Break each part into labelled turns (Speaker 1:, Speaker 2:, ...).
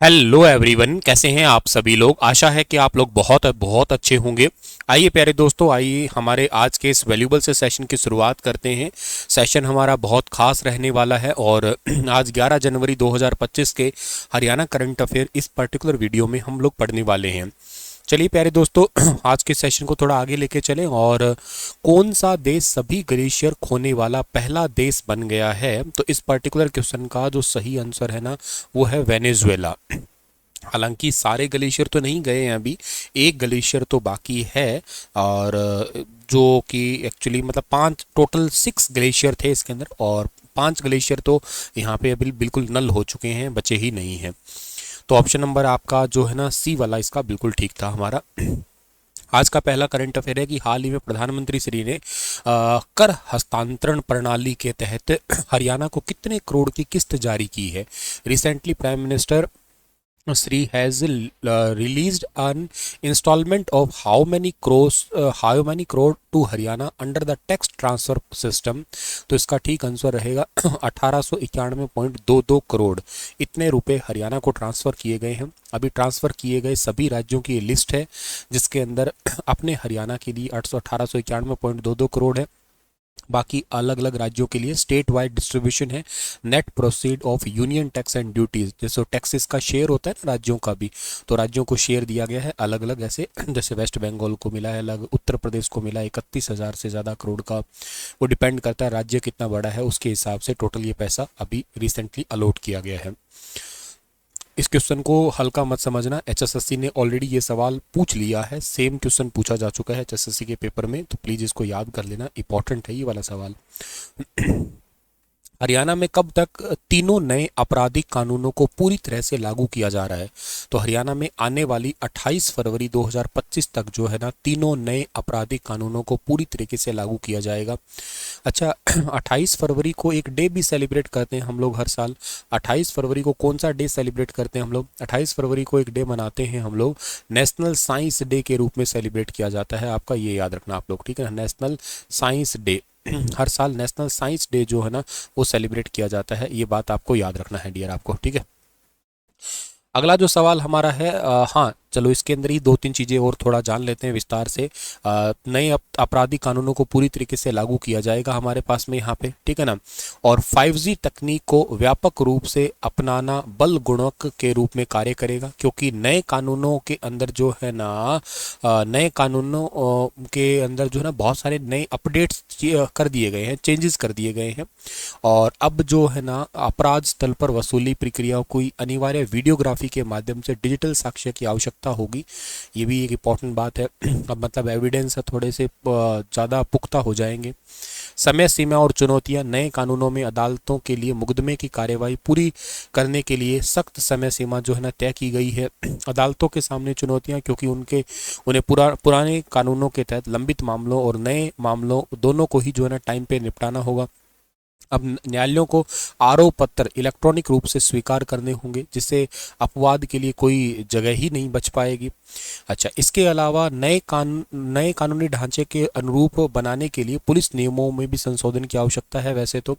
Speaker 1: Hello everyone, कैसे हैं आप सभी लोग। आशा है कि आप लोग बहुत बहुत अच्छे होंगे। आइए प्यारे दोस्तों, आइए हमारे आज के इस वैल्यूबल से सेशन की शुरुआत करते हैं। सेशन हमारा बहुत खास रहने वाला है और आज 11 जनवरी 2025 के हरियाणा करंट अफेयर इस पर्टिकुलर वीडियो में हम लोग पढ़ने वाले हैं। चलिए प्यारे दोस्तों, आज के सेशन को थोड़ा आगे लेके चलें। और कौन सा देश सभी ग्लेशियर खोने वाला पहला देश बन गया है, तो इस पर्टिकुलर क्वेश्चन का जो सही आंसर है ना, वो है वेनेजुएला। हालांकि सारे ग्लेशियर तो नहीं गए हैं अभी, एक ग्लेशियर तो बाकी है। और जो कि एक्चुअली मतलब पांच, टोटल 6 ग्लेशियर थे इसके अंदर, और 5 ग्लेशियर तो यहाँ पे अभी बिल्कुल नल हो चुके हैं, बचे ही नहीं हैं। तो ऑप्शन नंबर आपका जो है ना, सी वाला, इसका बिल्कुल ठीक था हमारा। आज का पहला करंट अफेयर है कि हाल ही में प्रधानमंत्री श्री ने कर हस्तांतरण प्रणाली के तहत हरियाणा को कितने करोड़ की किस्त जारी की है। Recently prime minister Sri has released an installment of how many crore to Haryana under the tax transfer system. तो इसका ठीक आंसर रहेगा 1891.22 करोड़। इतने रुपए हरियाणा को ट्रांसफर किए गए हैं। अभी ट्रांसफर किए गए सभी राज्यों की लिस्ट है, जिसके अंदर अपने हरियाणा के लिए 1891.22 करोड़ है। बाकी अलग अलग राज्यों के लिए स्टेट वाइड डिस्ट्रीब्यूशन है। Net proceed of union tax and duties, जैसे टैक्सेस का शेयर होता है ना राज्यों का भी, तो राज्यों को शेयर दिया गया है अलग अलग ऐसे। जैसे वेस्ट बंगाल को मिला है अलग, उत्तर प्रदेश को मिला 31,000 से ज़्यादा करोड़ का। वो डिपेंड करता है राज्य कितना बड़ा है, उसके हिसाब से टोटल ये पैसा अभी रिसेंटली अलॉट किया गया है। इस क्वेश्चन को हल्का मत समझना, एचएसएससी ने ऑलरेडी ये सवाल पूछ लिया है, सेम क्वेश्चन पूछा जा चुका है एचएसएससी के पेपर में, तो प्लीज़ इसको याद कर लेना, इंपॉर्टेंट है ये वाला सवाल। हरियाणा में कब तक तीनों नए आपराधिक कानूनों को पूरी तरह से लागू किया जा रहा है। तो हरियाणा में आने वाली 28 फरवरी 2025 तक जो है ना, तीनों नए आपराधिक कानूनों को पूरी तरीके से लागू किया जाएगा। अच्छा, 28 फरवरी को एक डे भी सेलिब्रेट करते हैं हम लोग हर साल। 28 फरवरी को कौन सा डे सेलिब्रेट करते हैं हम लोग? 28 फरवरी को एक डे मनाते हैं हम लोग, नेशनल साइंस डे के रूप में सेलिब्रेट किया जाता है। आपका ये याद रखना आप लोग, ठीक है, नेशनल साइंस डे। हर साल नेशनल साइंस डे जो है ना, वो सेलिब्रेट किया जाता है। ये बात आपको याद रखना है डियर आपको, ठीक है। अगला जो सवाल हमारा है, हाँ चलो इसके अंदर ही दो तीन चीज़ें और थोड़ा जान लेते हैं विस्तार से। नए आपराधिक कानूनों को पूरी तरीके से लागू किया जाएगा हमारे पास में यहाँ पे, ठीक है ना। और 5G तकनीक को व्यापक रूप से अपनाना बल गुणक के रूप में कार्य करेगा, क्योंकि नए कानूनों के अंदर जो है ना, नए कानूनों के अंदर जो है ना, बहुत सारे नए अपडेट्स कर दिए गए हैं, चेंजेस कर दिए गए हैं। और अब जो है ना, अपराध स्थल पर वसूली प्रक्रियाओं को अनिवार्य वीडियोग्राफी के माध्यम से डिजिटल साक्ष्य की आवश्यकता होगी। ये भी एक इंपॉर्टेंट बात है। अब मतलब एविडेंस थोड़े से ज़्यादा पुख्ता हो जाएंगे। समय सीमा और चुनौतियां, नए कानूनों में अदालतों के लिए मुकदमे की कार्यवाही पूरी करने के लिए सख्त समय सीमा जो है ना तय की गई है। अदालतों के सामने चुनौतियां, क्योंकि उन्हें पुराने कानूनों के तहत लंबित मामलों और नए मामलों दोनों को ही जो है ना टाइम पे निपटाना होगा। अब न्यायालयों को आरोप पत्र इलेक्ट्रॉनिक रूप से स्वीकार करने होंगे, जिससे अपवाद के लिए कोई जगह ही नहीं बच पाएगी। अच्छा, इसके अलावा नए कानूनी ढांचे के अनुरूप बनाने के लिए पुलिस नियमों में भी संशोधन की आवश्यकता है वैसे तो।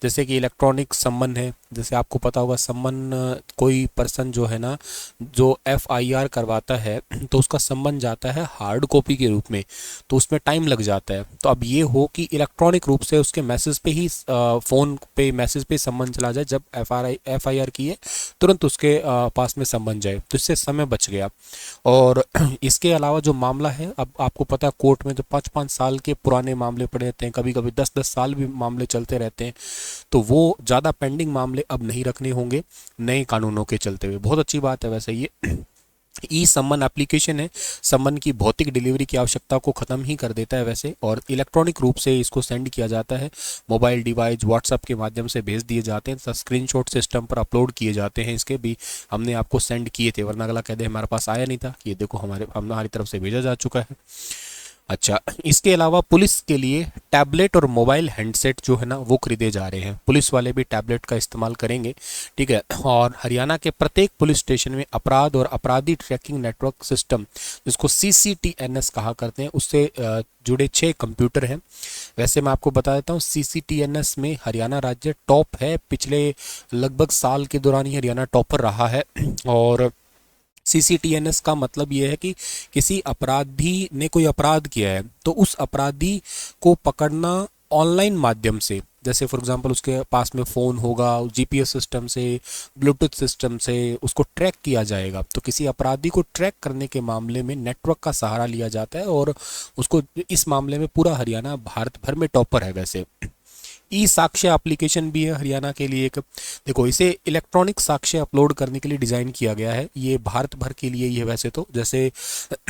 Speaker 1: जैसे कि इलेक्ट्रॉनिक सम्मन है, जैसे आपको पता होगा सम्मन, कोई पर्सन जो है ना, जो एफआईआर करवाता है, तो उसका सम्मन जाता है हार्ड कॉपी के रूप में, तो उसमें टाइम लग जाता है। तो अब ये हो कि इलेक्ट्रॉनिक रूप से उसके मैसेज पे ही, फ़ोन पे मैसेज पे सम्मन चला जाए, जब एफआईआर की है तुरंत उसके पास में सम्मन जाए, तो इससे समय बच गया। और इसके अलावा जो मामला है, अब आपको पता है कोर्ट में जो 5-5 साल के पुराने मामले पड़े रहते हैं, कभी कभी 10-10 साल भी मामले चलते रहते हैं, तो वो ज़्यादा पेंडिंग मामले अब नहीं रखने होंगे नए कानूनों के चलते हुए। बहुत अच्छी बात है वैसे ये। ई सम्मन एप्लीकेशन है, सम्मन की भौतिक डिलीवरी की आवश्यकता को ख़त्म ही कर देता है वैसे, और इलेक्ट्रॉनिक रूप से इसको सेंड किया जाता है। मोबाइल डिवाइस व्हाट्सएप के माध्यम से भेज दिए जाते हैं, स्क्रीनशॉट सिस्टम पर अपलोड किए जाते हैं। इसके भी हमने आपको सेंड किए थे, वरना अगला कह दे हमारे पास आया नहीं था, ये देखो हमारी तरफ से भेजा जा चुका है। अच्छा, इसके अलावा पुलिस के लिए टैबलेट और मोबाइल हैंडसेट जो है ना वो खरीदे जा रहे हैं। पुलिस वाले भी टैबलेट का इस्तेमाल करेंगे, ठीक है। और हरियाणा के प्रत्येक पुलिस स्टेशन में अपराध और अपराधी ट्रैकिंग नेटवर्क सिस्टम, जिसको CCTNS कहा करते हैं, उससे जुड़े 6 कंप्यूटर हैं। वैसे मैं आपको बता देता हूँ, CCTNS में हरियाणा राज्य टॉप है। पिछले लगभग साल के दौरान ही हरियाणा टॉपर रहा है। और CCTNS का मतलब ये है कि किसी अपराधी ने कोई अपराध किया है तो उस अपराधी को पकड़ना ऑनलाइन माध्यम से, जैसे फॉर एग्जांपल उसके पास में फ़ोन होगा, GPS सिस्टम से, ब्लूटूथ सिस्टम से उसको ट्रैक किया जाएगा। तो किसी अपराधी को ट्रैक करने के मामले में नेटवर्क का सहारा लिया जाता है, और उसको इस मामले में पूरा हरियाणा भारत भर में टॉपर है। वैसे ई साक्ष्य एप्लीकेशन भी है हरियाणा के लिए एक। देखो, इसे इलेक्ट्रॉनिक साक्ष्य अपलोड करने के लिए डिज़ाइन किया गया है। ये भारत भर के लिए ही है वैसे तो। जैसे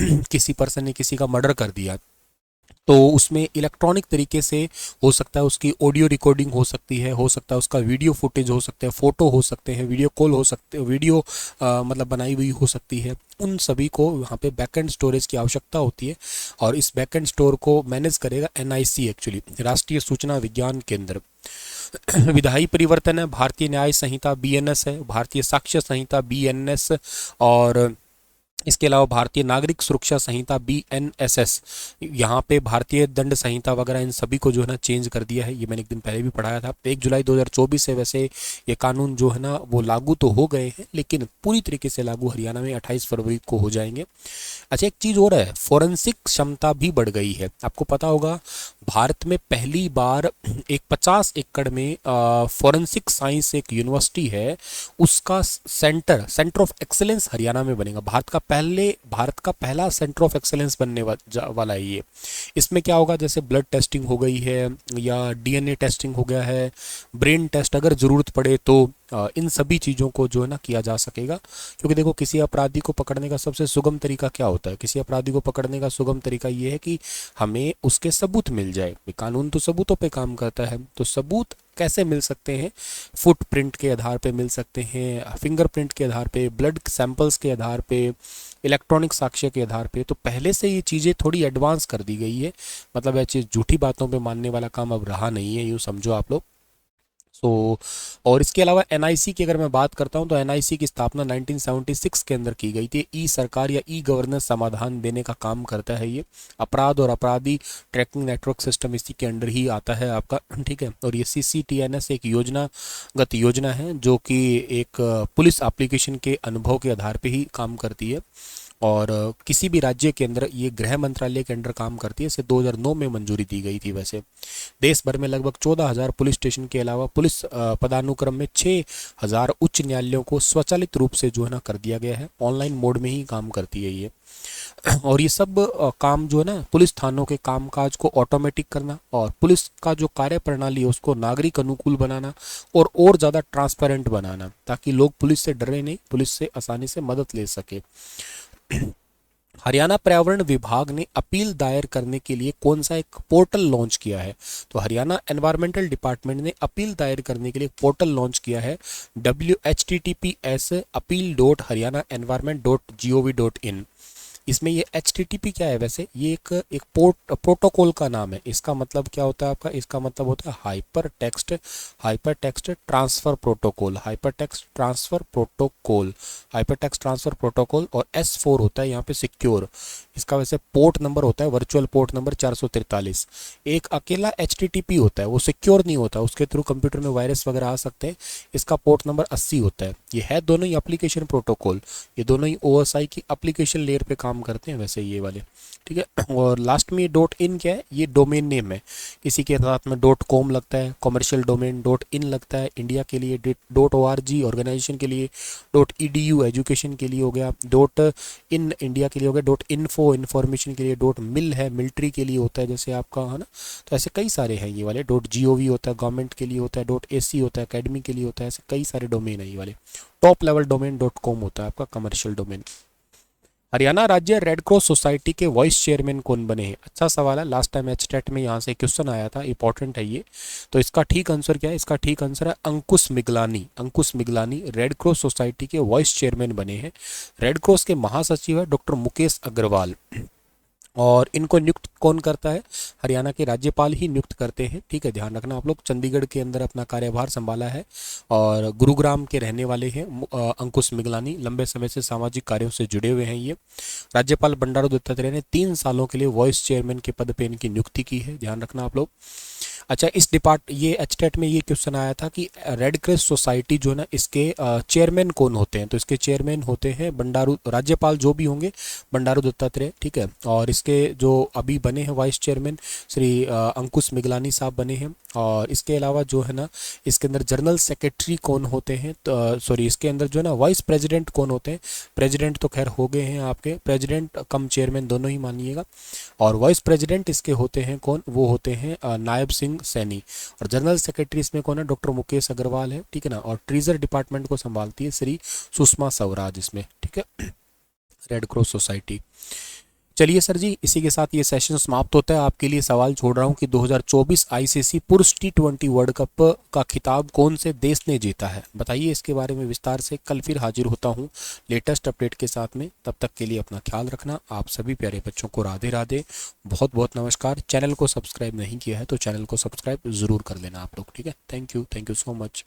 Speaker 1: किसी पर्सन ने किसी का मर्डर कर दिया तो उसमें इलेक्ट्रॉनिक तरीके से हो सकता है, उसकी ऑडियो रिकॉर्डिंग हो सकती है, हो सकता है उसका वीडियो फुटेज हो सकते हैं, फ़ोटो हो सकते हैं, वीडियो कॉल हो सकते हैं, वीडियो मतलब बनाई हुई हो सकती है। उन सभी को वहाँ पे बैकएंड स्टोरेज की आवश्यकता होती है, और इस बैकएंड स्टोर को मैनेज करेगा NIC, एक्चुअली राष्ट्रीय सूचना विज्ञान केंद्र। विधायी परिवर्तन है, भारतीय न्याय संहिता BNS है, भारतीय साक्ष्य संहिता BNS, और इसके अलावा भारतीय नागरिक सुरक्षा संहिता BNSS। यहाँ पे भारतीय दंड संहिता वगैरह इन सभी को जो है ना चेंज कर दिया है। ये मैंने एक दिन पहले भी पढ़ाया था। 1 जुलाई 2024 से वैसे ये कानून जो है ना वो लागू तो हो गए हैं, लेकिन पूरी तरीके से लागू हरियाणा में 28 फरवरी को हो जाएंगे। अच्छा, एक चीज़ और है, फोरेंसिक क्षमता भी बढ़ गई है। आपको पता होगा, भारत में पहली बार एक 50 एकड़ में फोरेंसिक साइंस एक यूनिवर्सिटी है, उसका सेंटर ऑफ एक्सेलेंस हरियाणा में बनेगा। भारत का पहला सेंटर ऑफ एक्सेलेंस बनने वाला है ये। इसमें क्या होगा, जैसे ब्लड टेस्टिंग हो गई है, या DNA टेस्टिंग हो गया है, ब्रेन टेस्ट अगर ज़रूरत पड़े तो इन सभी चीज़ों को जो है ना किया जा सकेगा। क्योंकि देखो, किसी अपराधी को पकड़ने का सबसे सुगम तरीका क्या होता है? किसी अपराधी को पकड़ने का सुगम तरीका ये है कि हमें उसके सबूत मिल जाए। कानून तो सबूतों पे काम करता है। तो सबूत कैसे मिल सकते हैं? फुटप्रिंट के आधार पे मिल सकते हैं, फिंगरप्रिंट के आधार पे, ब्लड सैंपल्स के आधार पे, इलेक्ट्रॉनिक साक्ष्य के आधार पे। तो पहले से ये चीज़ें थोड़ी एडवांस कर दी गई है। मतलब ये चीज़ झूठी बातों पे मानने वाला काम अब रहा नहीं है, यूँ समझो आप लोग। और इसके अलावा NIC की अगर मैं बात करता हूं तो NIC की स्थापना 1976 के अंदर की गई थी। ई सरकार या ई गवर्नेंस समाधान देने का काम करता है ये। अपराध और अपराधी ट्रैकिंग नेटवर्क सिस्टम इसी के अंडर ही आता है आपका, ठीक है। और ये CCTNS एक योजनागत योजना है जो कि एक पुलिस एप्लीकेशन के अनुभव के आधार पर ही काम करती है, और किसी भी राज्य के अंदर ये गृह मंत्रालय के अंडर काम करती है। इसे 2009 में मंजूरी दी गई थी। वैसे देश भर में लगभग 14,000 पुलिस स्टेशन के अलावा पुलिस पदानुक्रम में 6,000 उच्च न्यायालयों को स्वचालित रूप से जो है ना कर दिया गया है। ऑनलाइन मोड में ही काम करती है ये। और ये सब काम जो है ना, पुलिस थानों के कामकाज को ऑटोमेटिक करना, और पुलिस का जो कार्य प्रणाली है उसको नागरिक अनुकूल बनाना, और ज़्यादा ट्रांसपेरेंट बनाना, ताकि लोग पुलिस से डरे नहीं, पुलिस से आसानी से मदद ले सके। हरियाणा पर्यावरण विभाग ने अपील दायर करने के लिए कौन सा एक पोर्टल लॉन्च किया है? तो हरियाणा एनवायरमेंटल डिपार्टमेंट ने अपील दायर करने के लिए पोर्टल लॉन्च किया है, whttps:/appeal.haryanaenvironment.gov.in। इसमें ये HTTP क्या है? वैसे ये एक प्रोटोकॉल का नाम है। इसका मतलब क्या होता है आपका? इसका मतलब होता है hyper text transfer protocol, hyper text transfer protocol. और S4 होता है यहाँ पे सिक्योर। इसका वैसे पोर्ट नंबर होता है वर्चुअल पोर्ट नंबर 443। एक अकेला HTTP होता है, वो सिक्योर नहीं होता, उसके थ्रू कंप्यूटर में वायरस वगैरह आ सकते हैं। इसका पोर्ट नंबर 80 होता है। ये है दोनों ही एप्लीकेशन प्रोटोकॉल, ये दोनों ही OSI की एप्लीकेशन लेयर पे काम करते हैं वैसे ये वाले, ठीक है। और लास्ट में .in क्या है? ये डोमेन नेम है। किसी के साथ में .com लगता है, कमर्शियल डोमेन .in लगता है। इंडिया के लिए .org, ऑर्गेनाइजेशन के लिए .edu, एजुकेशन के लिए हो गया। .in इंडिया के लिए हो गया। .info, इंफॉर्मेशन के लिए। .mil है, मिलिट्री के लिए होता है जैसे आपका, है ना। तो ऐसे कई सारे हैं ये वाले। .gov होता है, गवर्नमेंट के लिए होता है। .ac होता है, अकेडमी के लिए होता है। ऐसे कई सारे डोमेन है ये वाले। टॉप लेवल डोमेन .com होता है आपका, कमर्शियल डोमेन। हरियाणा राज्य रेड क्रॉस सोसाइटी के वाइस चेयरमैन कौन बने हैं? अच्छा सवाल है, लास्ट टाइम HTET में यहाँ से क्वेश्चन आया था, इंपॉर्टेंट है ये। तो इसका ठीक आंसर क्या है? इसका ठीक आंसर है अंकुश मिगलानी रेड क्रॉस सोसाइटी के वाइस चेयरमैन बने हैं। रेड क्रॉस के महासचिव है डॉक्टर मुकेश अग्रवाल। और इनको नियुक्त कौन करता है? हरियाणा के राज्यपाल ही नियुक्त करते हैं। ठीक है, ध्यान रखना आप लोग। चंडीगढ़ के अंदर अपना कार्यभार संभाला है और गुरुग्राम के रहने वाले हैं अंकुश मिगलानी, लंबे समय से सामाजिक कार्यों से जुड़े हुए हैं ये। राज्यपाल बंडारू दत्तात्रेय ने 3 सालों के लिए वाइस चेयरमैन के पद पे इनकी नियुक्ति की है, ध्यान रखना आप लोग। अच्छा, ये एचटेट में ये क्वेश्चन आया था कि रेड क्रॉस सोसाइटी जो है ना, इसके चेयरमैन कौन होते हैं? तो इसके चेयरमैन होते हैं बंडारू, राज्यपाल जो भी होंगे बंडारू दत्तात्रेय। ठीक है, और इसके जो अभी बने हैं वाइस चेयरमैन श्री अंकुश मिगलानी साहब बने हैं। और इसके अलावा जो है ना, इसके अंदर जनरल सेक्रेटरी कौन होते हैं? तो सॉरी, इसके अंदर जो है ना वाइस प्रेसिडेंट कौन होते हैं? प्रेसिडेंट तो खैर हो गए हैं आपके, प्रेसिडेंट कम चेयरमैन दोनों ही मानिएगा। और वाइस प्रेसिडेंट इसके होते हैं कौन? वो होते हैं नायब सिंह सैनी। और जनरल सेक्रेटरी इसमें कौन है? डॉक्टर मुकेश अग्रवाल है। ठीक है ना। और ट्रेजर डिपार्टमेंट को संभालती है श्री सुषमा स्वराज इसमें। ठीक है, रेड क्रॉस सोसाइटी। चलिए सर जी, इसी के साथ ये सेशन समाप्त होता है। आपके लिए सवाल छोड़ रहा हूँ कि 2024 आईसीसी पुरुष टी20 वर्ल्ड कप का खिताब कौन से देश ने जीता है? बताइए इसके बारे में विस्तार से। कल फिर हाजिर होता हूँ लेटेस्ट अपडेट के साथ में। तब तक के लिए अपना ख्याल रखना। आप सभी प्यारे बच्चों को राधे राधे, बहुत बहुत नमस्कार। चैनल को सब्सक्राइब नहीं किया है तो चैनल को सब्सक्राइब ज़रूर कर लेना आप लोग। ठीक है, थैंक यू सो मच।